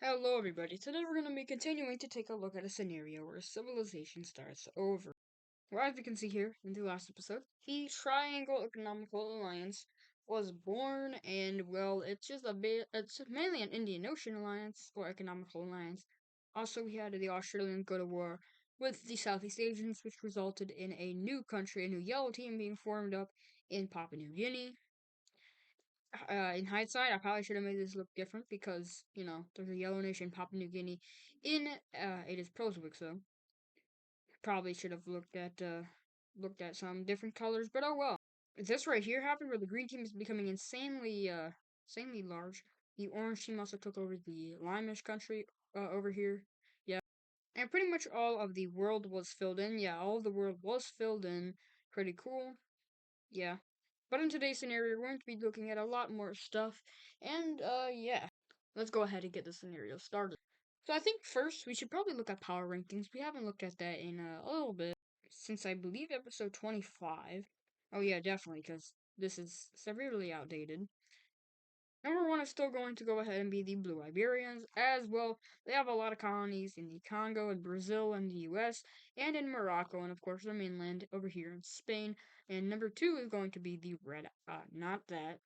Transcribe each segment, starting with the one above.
Hello, everybody. Today we're going to be continuing to take a look at a scenario where civilization starts over. Well, as you can see here in the last episode, the Triangle Economical Alliance was born, and well, it's mainly an Indian Ocean alliance or economical alliance. Also, we had the Australians go to war with the Southeast Asians, which resulted in a new country, a new yellow team being formed up in Papua New Guinea. In hindsight, I probably should have made this look different because, there's a yellow nation, Papua New Guinea, in it is Proswick, so probably should have looked at some different colors, but oh well. This right here happened where the green team is becoming insanely large. The orange team also took over the Limeish country over here. Yeah, and pretty much all of the world was filled in. Yeah, all of the world was filled in. Pretty cool. Yeah. But in today's scenario, we're going to be looking at a lot more stuff, and yeah. Let's go ahead and get the scenario started. So I think first we should probably look at power rankings. We haven't looked at that in a little bit since I believe episode 25. Oh yeah, definitely, because this is severely outdated. Number one is still going to go ahead and be the Blue Iberians, as well. They have a lot of colonies in the Congo and Brazil and the US, and in Morocco, and of course the mainland over here in Spain. And number two is going to be the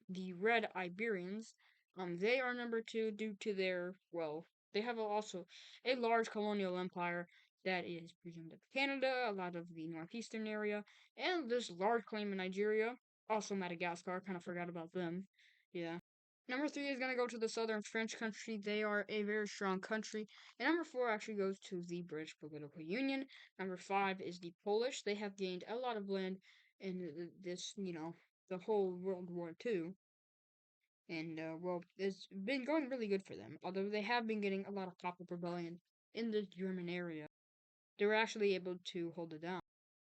the Red Iberians. They are number two due to their, well, they have also a large colonial empire that is presumed of Canada, a lot of the northeastern area, and this large claim in Nigeria, also Madagascar. Kind of forgot about them. Yeah. Number three is going to go to the Southern French country. They are a very strong country. And number four actually goes to the British Political Union. Number five is the Polish. They have gained a lot of land in this, the whole World War II. And, well, it's been going really good for them. Although they have been getting a lot of pop-up rebellion in the German area. They were actually able to hold it down.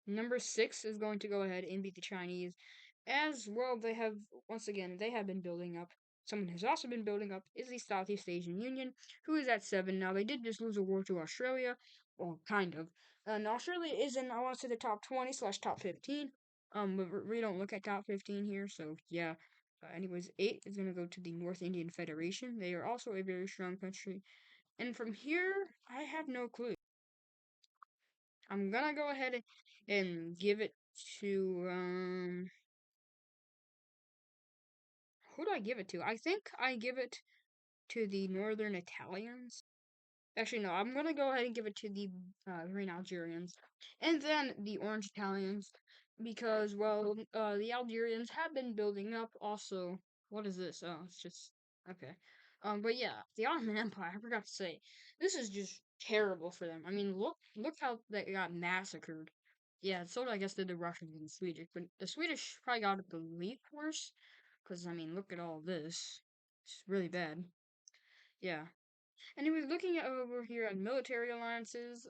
Number six is going to go ahead and beat the Chinese. As well, once again, they have been building up. Someone who's also been building up is the Southeast Asian Union, who is at 7. Now, they did just lose a war to Australia. Well, kind of. And Australia is in, I want to say, the top 20 slash top 15. But we don't look at top 15 here, so yeah. Anyways, 8 is going to go to the North Indian Federation. They are also a very strong country. And from here, I have no clue. I'm gonna go ahead and give it to who do I give it to? I think I give it to the Northern Italians. Actually, no, I'm gonna go ahead and give it to the Green Algerians, and then the Orange Italians, because well, the Algerians have been building up. Also, what is this? Oh, it's just okay. But yeah, the Ottoman Empire. I forgot to say, this is just terrible for them. I mean, look how they got massacred. Yeah, so I guess did the Russians and the Swedish, but the Swedish probably got it the least worse, because I mean, look at all this. It's really bad. Yeah. Anyway, looking at over here at military alliances,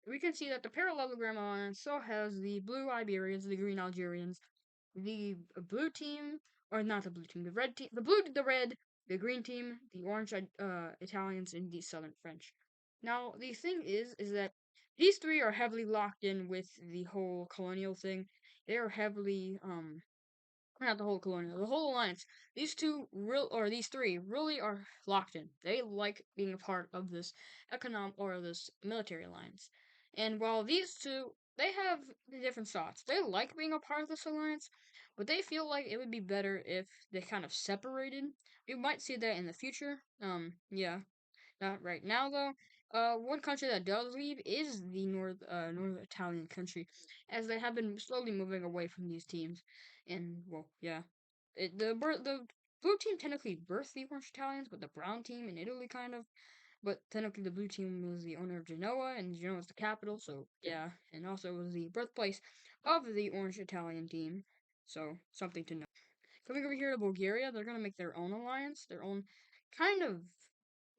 we can see that the parallelogram alliance still has the blue Iberians, the green Algerians, the blue team, or not the blue team, the red team, the blue, the red, the green team, the orange Italians, and the southern French. Now, the thing is that these three are heavily locked in with the whole colonial thing. They are heavily, not the whole colonial, the whole alliance. These three really are locked in. They like being a part of this economic or this military alliance. And while these two, they have different thoughts. They like being a part of this alliance, but they feel like it would be better if they kind of separated. We might see that in the future. Yeah. Not right now though. One country that does leave is the North Italian country, as they have been slowly moving away from these teams. And well, yeah, the blue team technically birthed the Orange Italians, but the brown team in Italy kind of. But technically, the blue team was the owner of Genoa, and Genoa is the capital. So yeah, and also was the birthplace of the Orange Italian team. So something to know. Coming over here to Bulgaria, they're gonna make their own alliance, their own kind of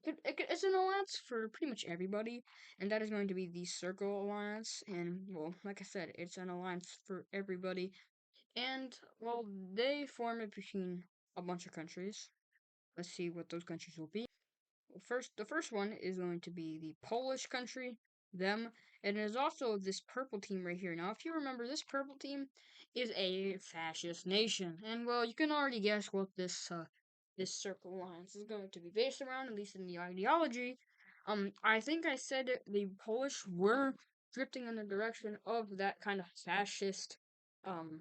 it's an alliance for pretty much everybody, and that is going to be the Circle Alliance. And well, like I said, it's an alliance for everybody. And well, they form it between a bunch of countries. Let's see what those countries will be. The first one is going to be the Polish country, them, and it is also this purple team right here. Now, if you remember, this purple team is a fascist nation, and well, you can already guess what this this circle alliance is going to be based around, at least in the ideology. I think I said the Polish were drifting in the direction of that kind of fascist. Um,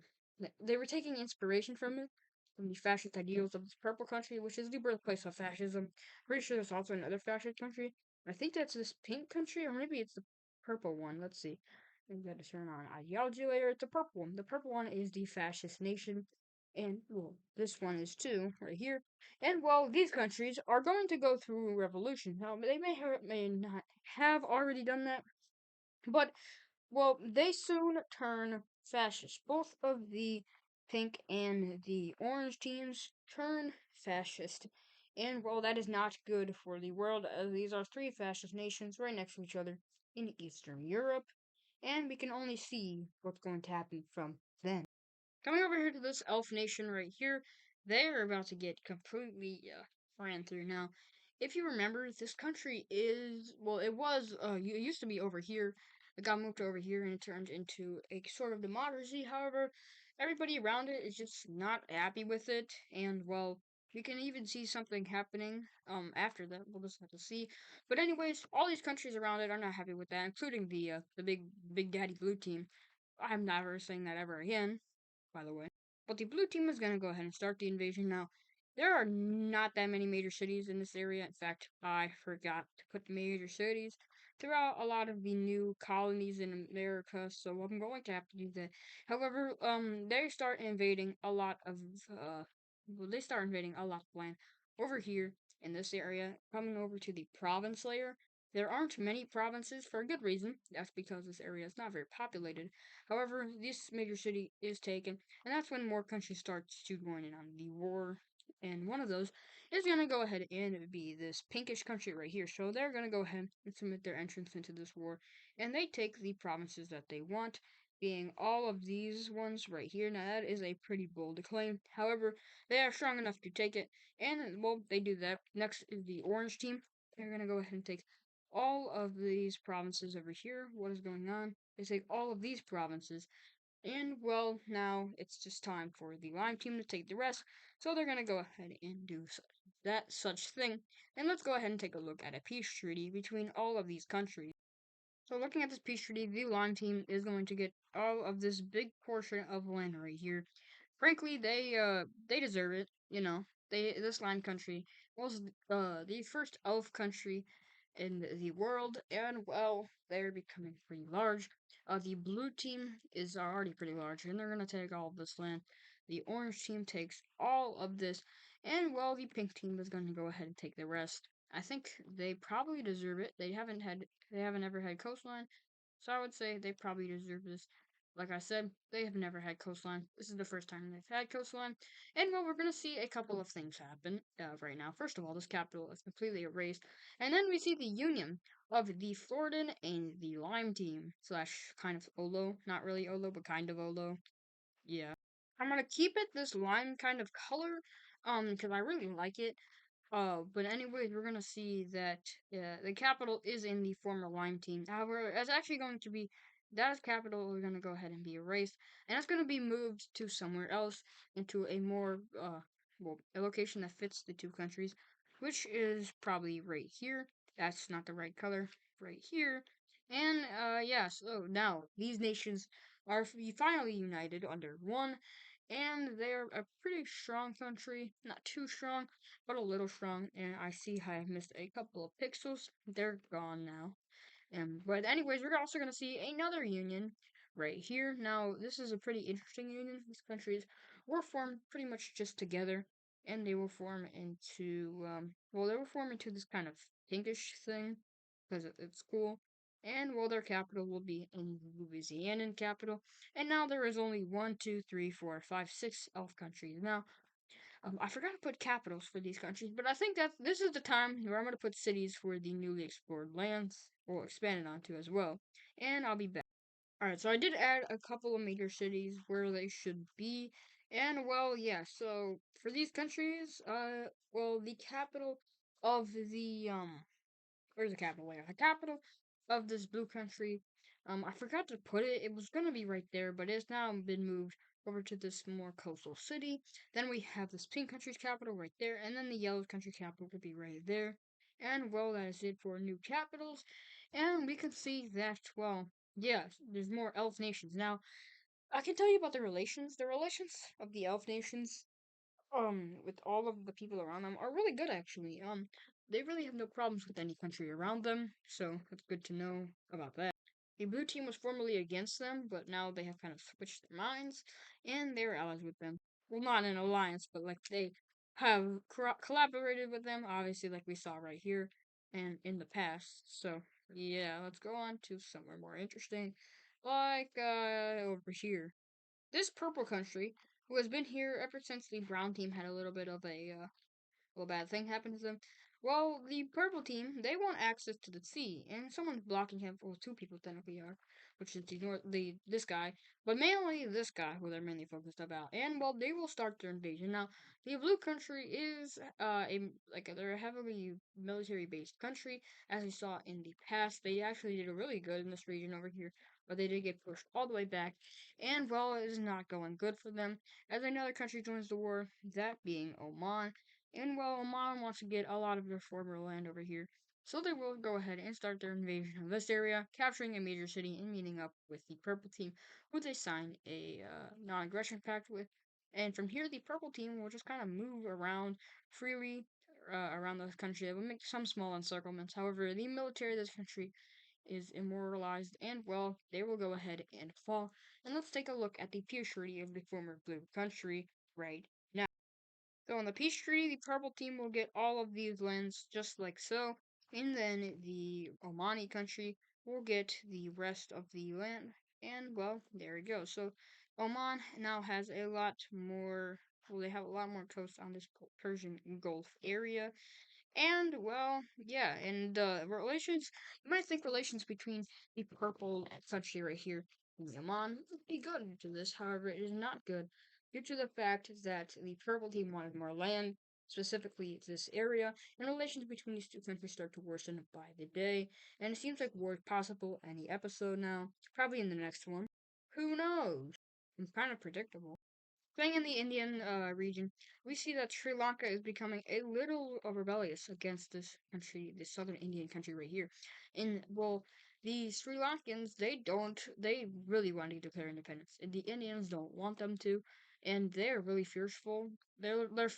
they were taking inspiration from it, from the fascist ideals of this purple country, which is the birthplace of fascism. Pretty sure there's also another fascist country. I think that's this pink country, or maybe it's the purple one. Let's see. We got to turn on ideology layer. It's the purple one. The purple one is the fascist nation, and well, this one is too, right here. And well, these countries are going to go through a revolution. Now, they may not have already done that, but well, they soon turn fascist. Both of the pink and the orange teams turn fascist. And well, that is not good for the world, as these are three fascist nations right next to each other in Eastern Europe. And we can only see what's going to happen from then. Coming over here to this elf nation right here, they're about to get completely ran through. Now, if you remember, this country is, well, it was, it used to be over here. It got moved over here and it turned into a sort of democracy. However, everybody around it is just not happy with it. And, well, we can even see something happening after that. We'll just have to see. But anyways, all these countries around it are not happy with that, including the big daddy blue team. I'm never saying that ever again, by the way. But the blue team is going to go ahead and start the invasion now. There are not that many major cities in this area. In fact, I forgot to put the major cities throughout a lot of the new colonies in America, so I'm going to have to do that. However, they start invading a lot of they start invading a lot of land over here in this area, coming over to the province layer. There aren't many provinces for a good reason. That's because this area is not very populated. However, this major city is taken, and that's when more countries start to join in on the war. And one of those is going to go ahead and be this pinkish country right here. So they're going to go ahead and submit their entrance into this war. And they take the provinces that they want, being all of these ones right here. Now, that is a pretty bold claim. However, they are strong enough to take it. And, well, they do that. Next is the orange team. They're going to go ahead and take all of these provinces over here. What is going on? They take all of these provinces. And, well, now it's just time for the Lime team to take the rest. So they're going to go ahead and do that such thing. And let's go ahead and take a look at a peace treaty between all of these countries. So looking at this peace treaty, the Lime team is going to get all of this big portion of land right here. Frankly, they deserve it. You know, this Lime country was the first elf country in the world, and well, they're becoming pretty large. The blue team is already pretty large, and they're gonna take all of this land. The orange team takes all of this, and well, the pink team is gonna go ahead and take the rest. I think they probably deserve it. They haven't ever had coastline, so I would say they probably deserve this. Like I said, they have never had coastline. This is the first time they've had coastline. And well, we're gonna see a couple of things happen right now. First of all, this capital is completely erased. And then we see the union of the Floridan and the Lime team. Slash kind of Olo. Not really Olo, but kind of Olo. Yeah. I'm gonna keep it this lime kind of color. Because I really like it. But anyways, we're gonna see that the capital is in the former Lime team. However, it's actually going to be that capital is gonna go ahead and be erased, and it's gonna be moved to somewhere else into a more well, a location that fits the two countries, which is probably right here. That's not the right color, right here. And yeah, so now these nations are finally united under one, and they're a pretty strong country. Not too strong, but a little strong. And I see I have missed a couple of pixels. They're gone now. But anyways, we're also gonna see another union right here. Now, this is a pretty interesting union. These countries were formed pretty much just together, and they will form into well, they will form into this kind of pinkish thing because it's cool. And well, their capital will be in Louisiana capital. And now there is only one, two, three, four, five, six elf countries. Now, I forgot to put capitals for these countries, but I think that this is the time where I'm going to put cities for the newly explored lands, or expanded onto as well. And I'll be back. Alright, so I did add a couple of major cities where they should be. And, well, yeah, so for these countries, well, the capital of the, where's the capital layer? The capital of this blue country. I forgot to put it. It was gonna be right there, but it's now been moved over to this more coastal city. Then we have this pink country's capital right there, and then the yellow country capital will be right there. And well, that is it for new capitals. And we can see that, well, yes, there's more elf nations. Now, I can tell you about the relations. The relations of the elf nations with all of the people around them are really good actually. They really have no problems with any country around them, so that's good to know about that. The blue team was formerly against them, but now they have kind of switched their minds, and they're allies with them. Well, not an alliance, but like they have collaborated with them, obviously, like we saw right here and in the past. So yeah, let's go on to somewhere more interesting, like over here. This purple country, who has been here ever since the brown team had a little bit of a bad thing happen to them. Well, the purple team, they want access to the sea, and someone's blocking him. Well, two people technically are, which is the this guy, but mainly this guy who they're mainly focused about. And well, they will start their invasion. Now, the blue country is they're a heavily military based country, as we saw in the past. They actually did really good in this region over here, but they did get pushed all the way back. And well, it is not going good for them as another country joins the war, that being Oman. And well, Oman wants to get a lot of their former land over here, so they will go ahead and start their invasion of this area, capturing a major city and meeting up with the Purple Team, who they sign a non-aggression pact with. And from here, the Purple Team will just kind of move around freely around the country. They will make some small encirclements. However, the military of this country is immortalized, and well, they will go ahead and fall. And let's take a look at the peace treaty of the former blue country right now. So in the peace treaty, the purple team will get all of these lands just like so, and then the Omani country will get the rest of the land. And well, there we go. So Oman now has a lot more. Well, they have a lot more coast on this Persian Gulf area, and well, yeah, and relations. You might think relations between the purple country right here and Yaman would be good due to this. However, it is not good due to the fact that the purple team wanted more land, specifically this area, and relations between these two countries start to worsen by the day. And it seems like war is possible any episode now, probably in the next one. Who knows? It's kind of predictable. Staying in the Indian region, we see that Sri Lanka is becoming a little rebellious against this country, this southern Indian country right here. And well, the Sri Lankans, they really want to declare independence. And the Indians don't want them to, and they're really fearful. They're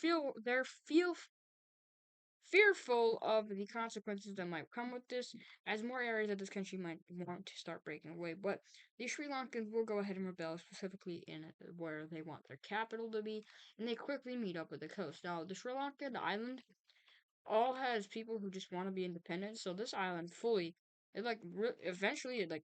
fearful of the consequences that might come with this, as more areas of this country might want to start breaking away. But the Sri Lankans will go ahead and rebel, specifically in where they want their capital to be, and they quickly meet up with the coast. Now, the Sri Lanka, the island, all has people who just want to be independent. So this island fully, it like eventually it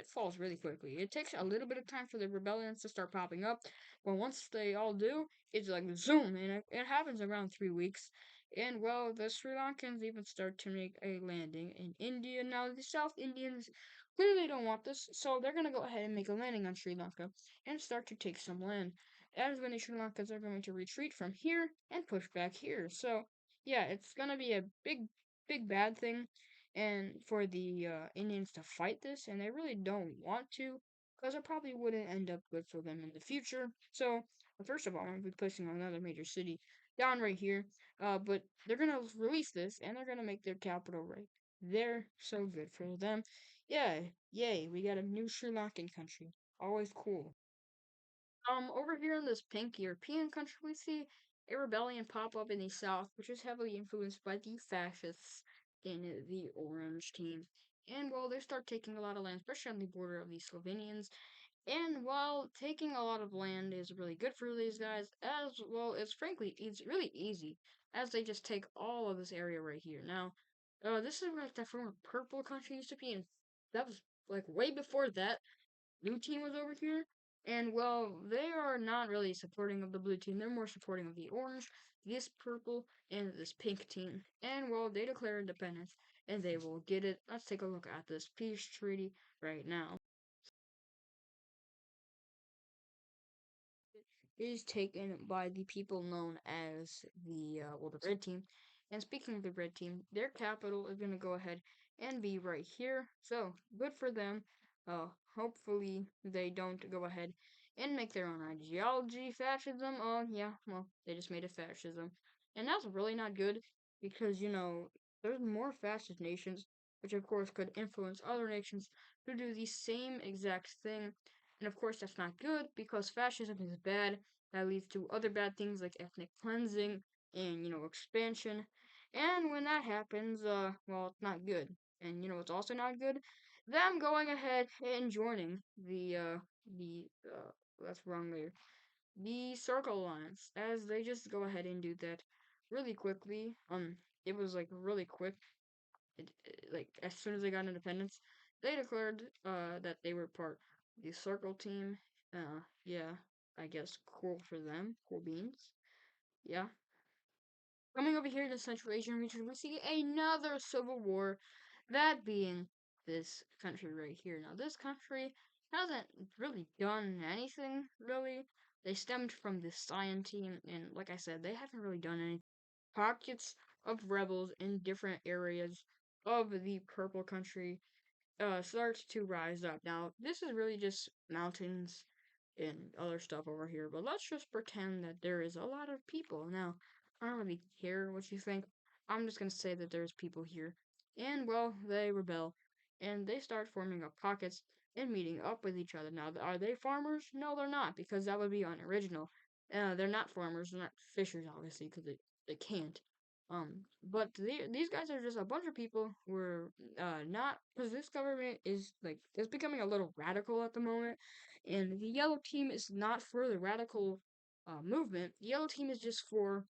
falls really quickly. It takes a little bit of time for the rebellions to start popping up, but once they all do, it's like zoom, and it happens around 3 weeks. And well, the Sri Lankans even start to make a landing in India. Now the South Indians clearly don't want this, so they're gonna go ahead and make a landing on Sri Lanka and start to take some land. That is when the Sri Lankans are going to retreat from here and push back here. So yeah, it's gonna be a big bad thing, and for the Indians to fight this, and they really don't want to, because it probably wouldn't end up good for them in the future. So, first of all, I'm gonna be placing another major city down right here, but they're gonna release this, and they're gonna make their capital right there. So good for them. Yeah, yay, we got a new Sri Lankan country. Always cool. Over here in this pink European country, we see a rebellion pop up in the south, which is heavily influenced by the fascists in the orange team. And well, they start taking a lot of land, especially on the border of the Slovenians. And while taking a lot of land is really good for these guys, as well, it's really easy, as they just take all of this area right here. Now, this is where the former purple country used to be, and that was like way before that blue team was over here. And well, they are not really supporting of the blue team. They're more supporting of the orange, this purple, and this pink team. And well, they declare independence, and they will get it. Let's take a look at this peace treaty right now. It is taken by the people known as the red team, And speaking of the red team, their capital is going to go ahead and be right here. So, good for them. Hopefully they don't go ahead and make their own ideology fascism. Oh, yeah, well, they just made it fascism. And that's really not good because, there's more fascist nations, which of course could influence other nations to do the same exact thing. And of course, that's not good because fascism is bad. That leads to other bad things like ethnic cleansing and, expansion. And when that happens, well, it's not good. And it's also not good? Them going ahead and joining that's wrong there. The Circle Alliance, as they just go ahead and do that really quickly. It was like really quick. Like as soon as they got independence, they declared that they were part of the Circle team. Yeah, I guess cool for them. Cool beans. Yeah. Coming over here to the Central Asian region, we see another civil war, that being this country right here. Now, this country hasn't really done anything, really. They stemmed from the Cyan team, and like I said, they haven't really done any pockets of rebels in different areas of the purple country starts to rise up. Now, this is really just mountains and other stuff over here, but let's just pretend that there is a lot of people. Now, I don't really care what you think. I'm just gonna say that there's people here. And, well, they rebel. And they start forming up pockets and meeting up with each other. Now, are they farmers? No, they're not, because that would be unoriginal. They're not farmers, they're not fishers, obviously, because they can't. But these guys are just a bunch of people who are not because this government is like it's becoming a little radical at the moment, and the yellow team is not for the radical movement. The yellow team is just for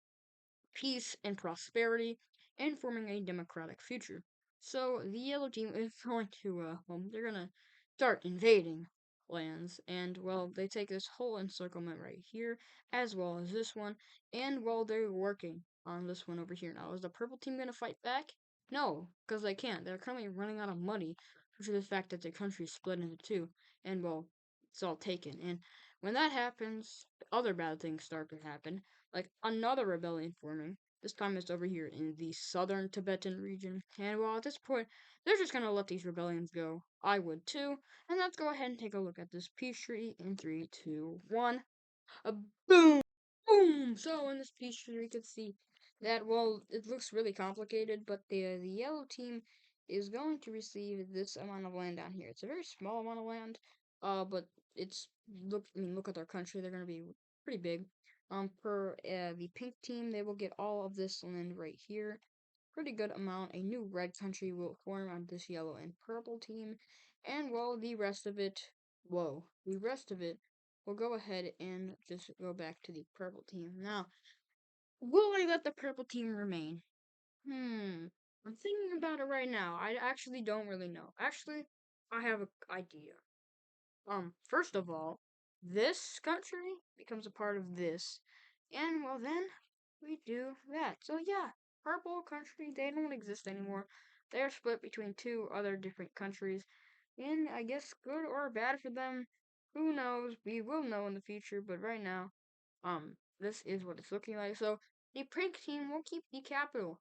peace and prosperity and forming a democratic future. So the yellow team is going to they're gonna start invading lands, and well, they take this whole encirclement right here as well as this one, and well, they're working on this one over here. Now, is the purple team gonna fight back? No, because they can't. They're currently running out of money due to the fact that the country's split into two, and well, it's all taken. And when that happens, other bad things start to happen, like another rebellion forming. This time it's over here in the southern Tibetan region. And well, at this point, they're just gonna let these rebellions go. I would too. And let's go ahead and take a look at this peace treaty in 3, 2, 1. A boom! Boom! So in this peace treaty, we could see that, well, it looks really complicated, but the yellow team is going to receive this amount of land down here. It's a very small amount of land, but it's look at their country. They're gonna be pretty big. Per the pink team, they will get all of this land right here. Pretty good amount. A new red country will form on this yellow and purple team, and well, the rest of it, the rest of it will go ahead and just go back to the purple team. Now, will I let the purple team remain? I'm thinking about it right now. I actually don't really know. Actually, I have an idea. First of all, this country becomes a part of this. And well then we do that. So yeah, purple country, they don't exist anymore. They're split between two other different countries. And I guess good or bad for them. Who knows? We will know in the future, but right now, this is what it's looking like. So the pink team will keep the capital.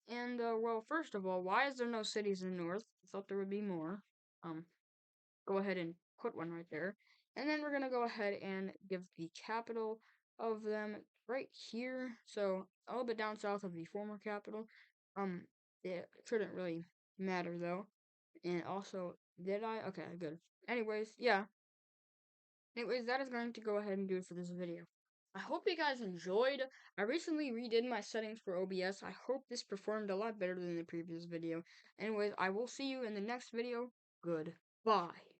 And well, first of all, why is there no cities in the north? I thought there would be more. Um, go ahead and put one right there. And then we're going to go ahead and give the capital of them right here. So a little bit down south of the former capital. Um, it shouldn't really matter though. And also, did I? Okay, good. Anyways, yeah. Anyways, that is going to go ahead and do it for this video. I hope you guys enjoyed. I recently redid my settings for OBS. I hope this performed a lot better than the previous video. Anyways, I will see you in the next video. Goodbye.